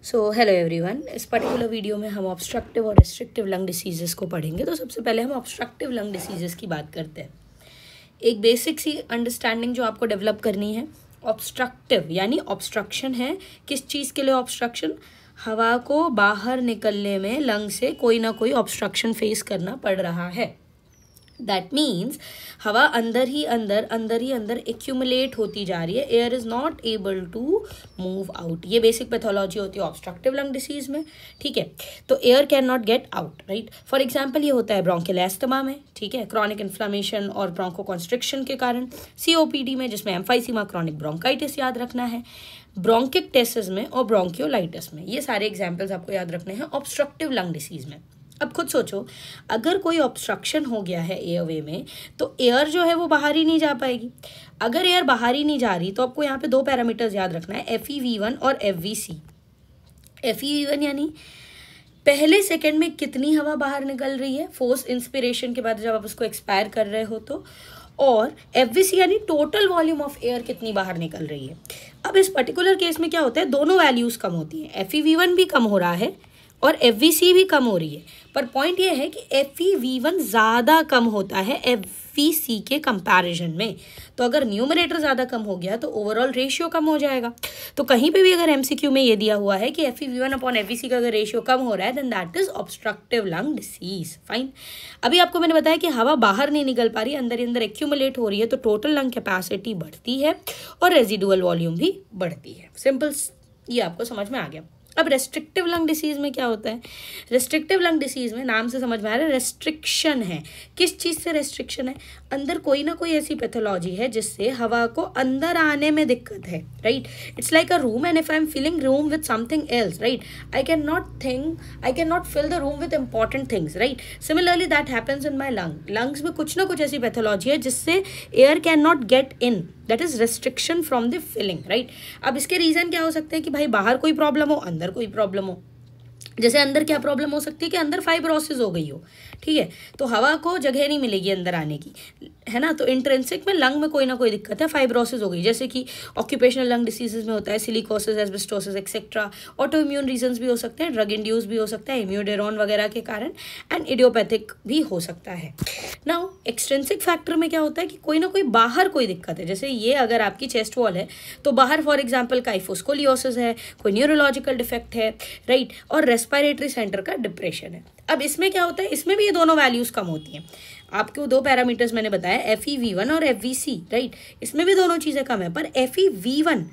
So hello everyone, इस particular video में हम ऑब्स्ट्रक्टिव और रेस्ट्रिक्टिव लंग डिसीजेस को पढ़ेंगे। तो सबसे पहले हम ऑब्स्ट्रक्टिव लंग डिसीजेस की बात करते हैं। एक बेसिक सी अंडरस्टैंडिंग जो आपको डेवलप करनी है, ऑब्स्ट्रक्टिव यानी ऑब्स्ट्रक्शन है। किस चीज़ के लिए ऑब्स्ट्रक्शन? हवा को बाहर निकलने में लंग से कोई ना कोई ऑब्स्ट्रक्शन फेस करना पड़ रहा है। दैट मीन्स हवा अंदर ही अंदर एक्यूमुलेट होती जा रही है। Air is not able to move out. ये बेसिक पैथोलॉजी होती है ऑब्स्ट्रक्टिव लंग डिसीज में, ठीक है। तो air can not get out, right. For example ये होता है ब्रोंकियल एस्थमा में, ठीक है, क्रॉनिक इन्फ्लामेशन और ब्रोंकोकॉन्स्ट्रिक्शन के कारण। सीओपीडी में, जिसमें एम्फाइसीमा क्रॉनिक ब्रोंकाइटिस याद रखना है। ब्रोंकिक्टेसिस में और ब्रोंकियोलाइटिस में। ये सारे एग्जाम्पल्स आपको याद रखने हैं ऑब्स्ट्रक्टिव लंग डिसीज में। अब खुद सोचो, अगर कोई ऑब्स्ट्रक्शन हो गया है एयरवे में तो एयर जो है वो बाहर ही नहीं जा पाएगी। अगर एयर बाहर ही नहीं जा रही तो आपको यहाँ पे दो पैरामीटर्स याद रखना है, FeV1 और FVC। FeV1 यानी पहले सेकंड में कितनी हवा बाहर निकल रही है फोर्स इंस्पिरेशन के बाद जब आप उसको एक्सपायर कर रहे हो तो, और FVC यानी टोटल वॉल्यूम ऑफ एयर कितनी बाहर निकल रही है। अब इस पर्टिकुलर केस में क्या होता है, दोनों वैल्यूज कम होती हैं। FeV1 भी कम हो रहा है और FVC भी कम हो रही है, पर पॉइंट ये है कि FeV1 ज़्यादा कम होता है FVC के कंपैरिजन में। तो अगर न्यूमरेटर ज़्यादा कम हो गया तो ओवरऑल रेशियो कम हो जाएगा। तो कहीं पे भी अगर MCQ में ये दिया हुआ है कि FeV1 अपॉन FVC का अगर रेशियो कम हो रहा है then that is obstructive lung disease. Fine. अभी आपको मैंने बताया कि हवा बाहर नहीं निकल पा रही, अंदर ही अंदर एक्यूमुलेट हो रही है, तो टोटल लंग कैपेसिटी बढ़ती है और रेजिडुअल वॉल्यूम भी बढ़ती है। सिंपल, ये आपको समझ में आ गया। अब रेस्ट्रिक्टिव लंग डिसीज में क्या होता है? रेस्ट्रिक्टिव लंग डिसीज में नाम से समझ में आ रहा है रेस्ट्रिक्शन है। किस चीज़ से रेस्ट्रिक्शन है? अंदर कोई ना कोई ऐसी पैथोलॉजी है जिससे हवा को अंदर आने में दिक्कत है, right. It's like a room and if I am filling room with something else, right, I can not fill the room with important things, right. Similarly that happens in my lungs में कुछ ना कुछ ऐसी pathology है जिससे air can not get in, that is restriction from the filling, right. अब इसके reason क्या हो सकते हैं कि भाई बाहर कोई प्रॉब्लम हो, अंदर कोई प्रॉब्लम हो। जैसे अंदर क्या प्रॉब्लम हो सकती है कि अंदर फाइब्रोसिस हो गई हो, ठीक है, तो हवा को जगह नहीं मिलेगी अंदर आने की, है ना। तो इंट्रिंसिक में लंग में कोई ना कोई दिक्कत है, फाइब्रोसिस हो गई, जैसे कि ऑक्यूपेशनल लंग डिसीजेज में होता है silicosis, asbestosis etcetera. Auto immune reasons भी हो सकते हैं, ड्रग इंड्यूस भी हो सकता है इम्यूडेरॉन वगैरह के कारण, एंड इडियोपैथिक भी हो सकता है। नाउ एक्सट्रिंसिक फैक्टर में क्या होता है कि कोई ना कोई बाहर कोई दिक्कत है। जैसे ये अगर आपकी चेस्ट वॉल है तो बाहर फॉर एग्जाम्पल काइफोस्कोलियोसिस है, कोई न्यूरोलॉजिकल डिफेक्ट है, राइट, और रेस्पिरेटरी सेंटर का डिप्रेशन है। अब इसमें क्या होता है, इसमें भी ये दोनों वैल्यूज कम होती हैं। आपको दो पैरामीटर्स मैंने बताया, FeV1 और FVC, राइट, इसमें भी दोनों चीज़ें कम है, पर FeV1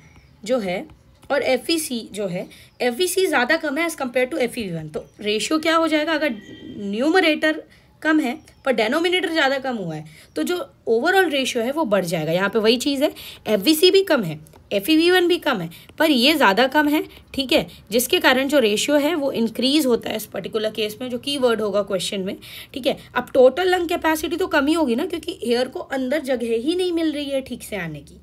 जो है और FVC जो है, FVC ज़्यादा कम है एज कम्पेयर टू FeV1। तो रेशियो क्या हो जाएगा, अगर न्यूमरेटर कम है पर डेनोमिनेटर ज़्यादा कम हुआ है तो जो ओवरऑल रेशियो है वो बढ़ जाएगा। यहाँ पे वही चीज़ है, FVC भी कम है, FeV1 भी कम है, पर ये ज़्यादा कम है, ठीक है, जिसके कारण जो रेशियो है वो इंक्रीज होता है इस पर्टिकुलर केस में, जो कीवर्ड होगा क्वेश्चन में, ठीक है। अब टोटल लंग कैपेसिटी तो कम ही होगी ना, क्योंकि एयर को अंदर जगह ही नहीं मिल रही है ठीक से आने की।